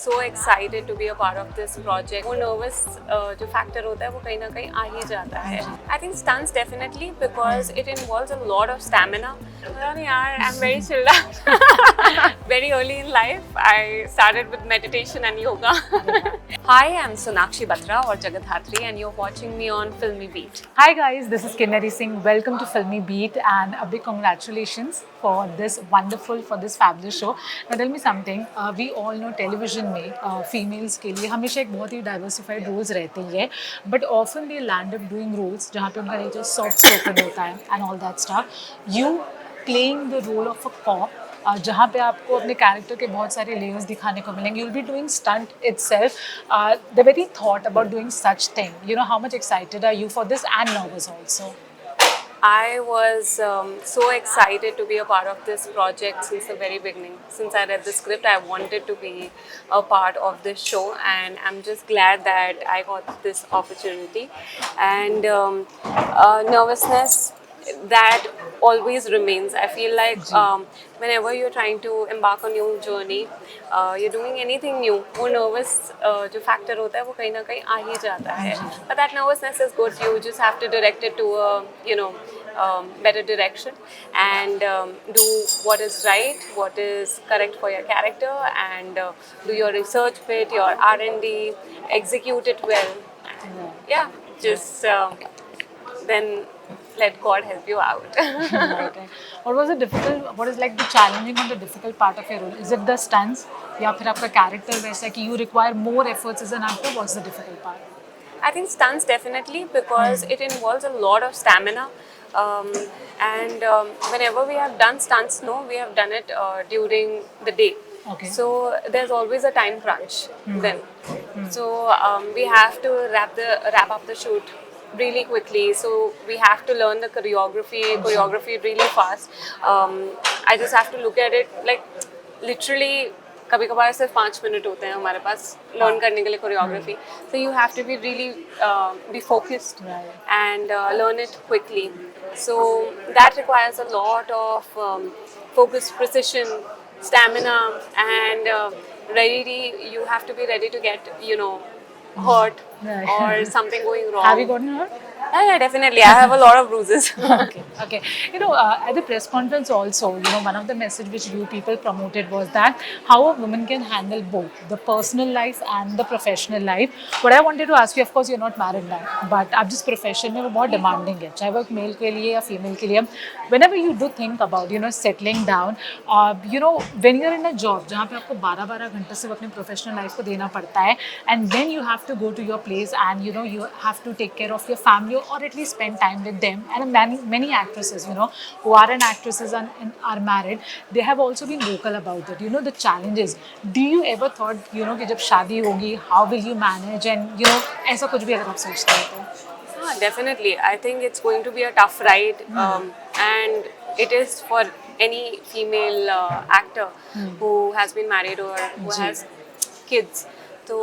So excited to be a part of this project. वो nervous जो factor होता है वो कहीं ना कहीं आ ही जाता है. I think stunts definitely because it involves a lot of stamina. यार, I'm very chilled out. Very early in life, I started with meditation and yoga. Hi, I'm Sonakshi Batra or Jagat Hatri and you're watching me on Filmy Beat. Hi guys, this is Kinnari Singh. Welcome to Filmy Beat and a big congratulations for this fabulous show. Now tell me something, we all know television में females के लिए हमेशा एक बहुत ही diversified roles रहते ही है, but often they land up doing roles जहाँ पे उनका nature soft spoken होता है and all that stuff. You playing the role of a cop जहाँ पे आपको अपने कैरेक्टर के बहुत सारे लेयर्स दिखाने को मिलेंगे. You'll be doing stunt itself. The very thought about doing such thing, you know, how much excited are you for this and nervous also? I was so excited to be a part of this project since the very beginning. Since I read the script, I wanted to be a part of this show, and I'm just glad that I got this opportunity. And nervousness that always remains. I feel like whenever you're trying to embark on a new journey, you're doing anything new, वो nervous जो factor होता है वो कहीं ना कहीं आ ही जाता है. But that nervousness is good. You just have to direct it to a better direction and do what is right, what is correct for your character, and do your research bit, your R&D, execute it well. Yeah, just then let God help you out. Right. What was the difficult? What is like the challenging and the difficult part of your role? Is it the stunts या फिर आपका character वैसा है कि you require more efforts as an actor? What's the difficult part? I think stunts definitely because it involves a lot of stamina. And whenever we have done stunts, we have done it during the day. Okay. So there's always a time crunch then. So we have to wrap up the shoot really quickly. So we have to learn the choreography really fast. I just have to look at it like literally. कभी कभार सिर्फ 5 minute होते हैं हमारे पास learn करने के लिए choreography. So you have to be really be focused and learn it quickly. So that requires a lot of focus, precision, stamina, and you have to be ready to get hurt or something going wrong. Have you gotten hurt? Yeah, definitely. I have a lot of bruises. Okay. You know, at the press conference also, you know, one of the message which you people promoted was that how a woman can handle both the personal life and the professional life. What I wanted to ask you, of course, you're not married now, but आप जिस profession में वो बहुत demanding है, चाहे वो एक male के लिए या female के लिए. Whenever you do think about, you know, settling down, you know, when you're in a job जहाँ पे आपको 12-12 घंटे सिर्फ अपने professional life को देना पड़ता है, and then you have to go to your place and you know you have to take care of your family or at least spend time with them. And many actresses, you know, who are actresses and are married, they have also been vocal about it. You know, the challenges. Do you ever thought, you know, कि जब शादी होगी, how will you manage? And you know, ऐसा कुछ भी अगर आप सोचते हो तो? Definitely. I think it's going to be a tough ride, and it is for any female actor who has been married or who has kids. So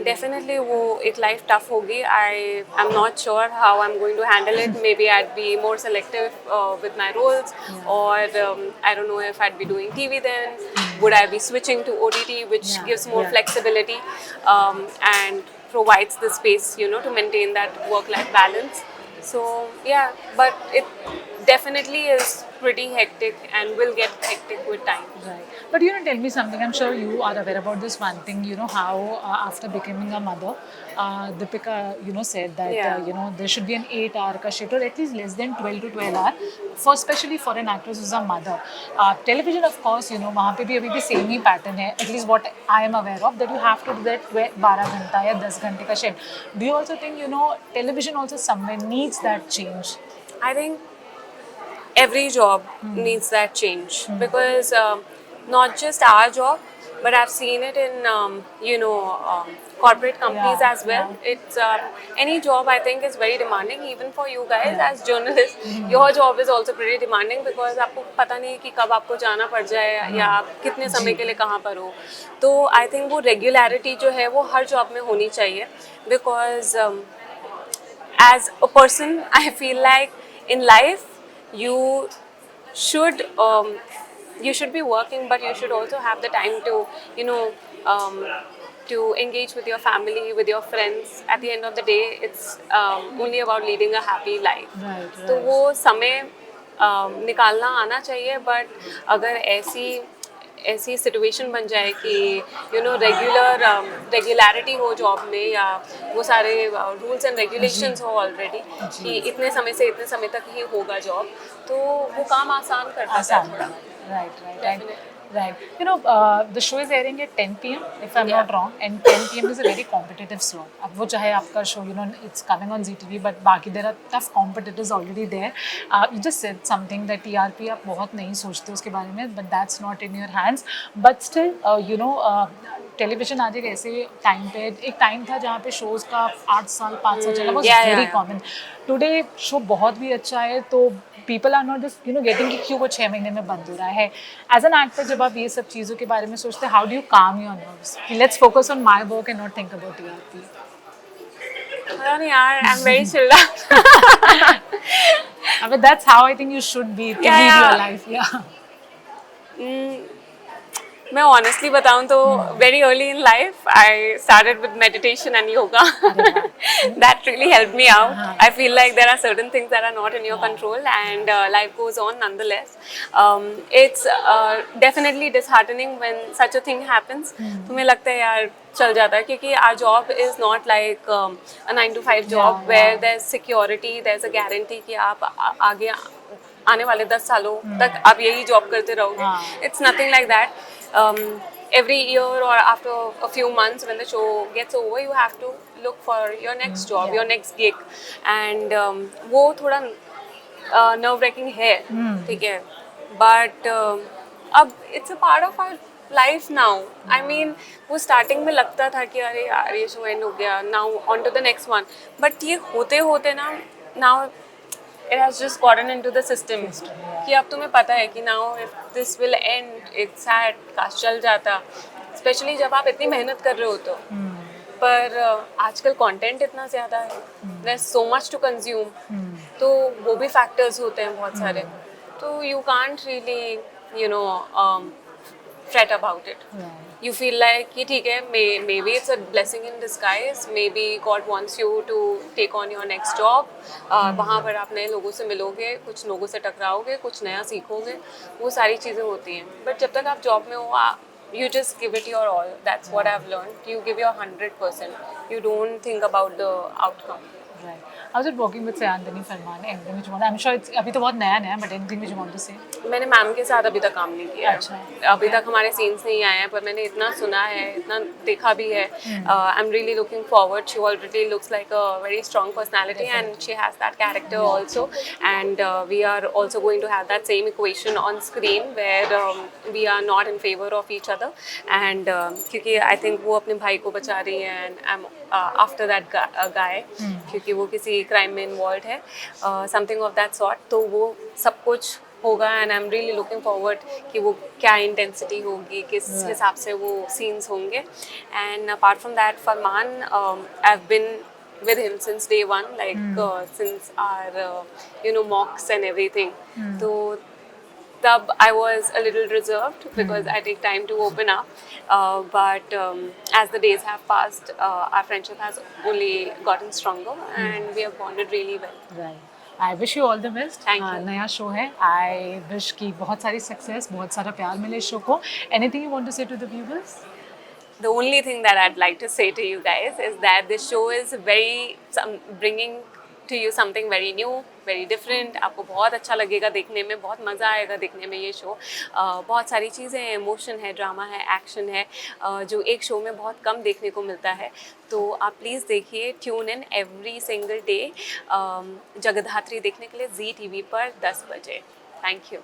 definitely वो एक life tough होगी. I'm not sure how I'm going to handle it. Maybe I'd be more selective with my roles, or I don't know if I'd be doing TV then. Would I be switching to OTT, which gives more flexibility and provides the space, you know, to maintain that work-life balance. So yeah, but it definitely is pretty hectic and will get hectic with time. Right. But you know, tell me something. I'm sure you are aware about this one thing. You know how after becoming a mother, Deepika, you know, said that you know there should be an 8-hour ka shift or at least less than 12 to 12 hour, for especially for an actress who's a mother. Television, of course, you know, वहाँ पे भी अभी भी same ही pattern है. At least what I am aware of, that you have to do that 12 घंटा या 10 घंटे का shift. Do you also think, you know, television also somewhere needs that change? I think every job needs that change because not just our job, but I've seen it in corporate companies as well. It's any job I think is very demanding, even for you guys as journalists. Your job is also pretty demanding because आपको पता नहीं कि कब आपको जाना पड़ जाए या आप कितने समय के लिए कहाँ पर हो. तो I think वो regularity जो है वो हर job में होनी चाहिए because as a person I feel like in life you should be working, but you should also have the time to to engage with your family, with your friends. At the end of the day, it's only about leading a happy life. Right, तो right. वो समय निकालना आना चाहिए, but अगर ऐसी situation बन जाए कि रेगुलरिटी हो जॉब में, या वो सारे रूल्स एंड जी, रेगुलेशंस हो ऑलरेडी जी। कि इतने समय से इतने समय तक ही होगा जॉब, तो वो काम आसान करता है आसान थोड़ा. Right right and Definitely. right. You know, the show is airing at 10 p.m. if I'm Yeah. not wrong, and 10 p.m. is a very competitive slot. अब वो चाहे आपका show, you know, it's coming on ZTV, but बाकी there are tough competitors already there. You just said something that TRP आप बहुत नहीं सोचते उसके बारे में, but that's not in your hands. But still, you know, television आज एक ऐसे टाइम पे, एक टाइम था जहाँ पे शोज़ का 8 साल 5 साल चला, was Yeah, very yeah, yeah. Common. Today show बहुत भी अच्छा है, तो people are not just you know getting कि क्यों वो 6 महीने में बंद हो रहा है. एज एन एक्टर जब आप ये सब चीज़ों के बारे में सोचते हैं, how do you calm your nerves कि let's focus on my work and not think about TRP? पता नहीं यार, I am very chilled out. I mean, that's how I think you should be to Yeah, lead your yeah. life. Yeah. मैं honestly बताऊं तो very early in life I started with meditation and yoga. अरे वाह. That really helped me out. हाँ. I feel like there are certain things that are not in your control, and life goes on nonetheless. It's definitely disheartening when such a thing happens. तुम्हें लगता है यार चल जाता है, क्योंकि our job is not like a 9 to 5 job Yeah, where yeah. there's security, there's a guarantee कि आप आगे आने वाले 10 सालों तक आप यही जॉब करते रहोगे. हाँ. It's nothing like that. Every year or after a few months when the show gets over, you have to look for your next job, yeah. your next gig, and वो थोड़ा nerve wracking है, ठीक है, but अब it's a part of our life now. I mean, वो starting में लगता था कि अरे यार ये show end हो गया, now on to the next one, but ये होते होते ना, now it has just gotten into the system कि अब तुम्हें पता है कि now if this will end, it's sad, काश चल जाता, especially जब आप इतनी मेहनत कर रहे हो तो. पर आजकल कंटेंट इतना ज़्यादा है, there's so much to consume, तो वो भी फैक्टर्स होते हैं बहुत सारे, तो you can't really you know fret about it. You feel like कि ठीक है, maybe it's a blessing in disguise, maybe God wants you to take on your next job. वहाँ पर आप नए लोगों से मिलोगे, कुछ लोगों से टकराओगे, कुछ नया सीखोगे, वो सारी चीज़ें होती हैं. बट जब तक आप जॉब में हो, you just give it your all. That's what I've learned. You give your 100%. You don't think about the outcome. Right. I was just working with Sayandani Farman. Anything which you want? I'm sure it's अभी तो बहुत नया है, but anything which you want to say? मैंने ma'am के साथ अभी तक काम नहीं किया है. अच्छा. अभी तक हमारे सीन्स नहीं आए हैं, पर मैंने इतना सुना है, इतना देखा भी है. I am really looking forward. She already looks like a very strong personality and she has that character also, and we are also going to have that same equation on screen where we are not in favour of each other, and क्योंकि I think वो अपने भाई को बचा रही है, and I am after that guy, क्योंकि वो किसी क्राइम में इन्वॉल्व है, समथिंग ऑफ दैट सॉर्ट. तो वो सब कुछ होगा, and I am really looking forward कि वो क्या इंटेंसिटी होगी, किस हिसाब से वो सीन्स होंगे. And apart from that, Farman, I have been with him since day one, like since our mocks and everything. So tab I was a little reserved because I take time to open up, but as the days have passed, our friendship has only gotten stronger, and we have bonded really well. Right. I wish you all the best. Thank you. नया show है. I wish कि बहुत सारी success, बहुत सारा प्यार मिले show को. Anything you want to say to the viewers? The only thing that I'd like to say to you guys is that this show is bringing to you something very new, very different. आपको बहुत अच्छा लगेगा देखने में, बहुत मज़ा आएगा देखने में ये शो. बहुत सारी चीज़ें हैं, इमोशन है, ड्रामा है, एक्शन है, जो एक शो में बहुत कम देखने को मिलता है. तो आप प्लीज़ देखिए, tune in every single day Jagaddhatri देखने के लिए ZTV पर 10 बजे. Thank you.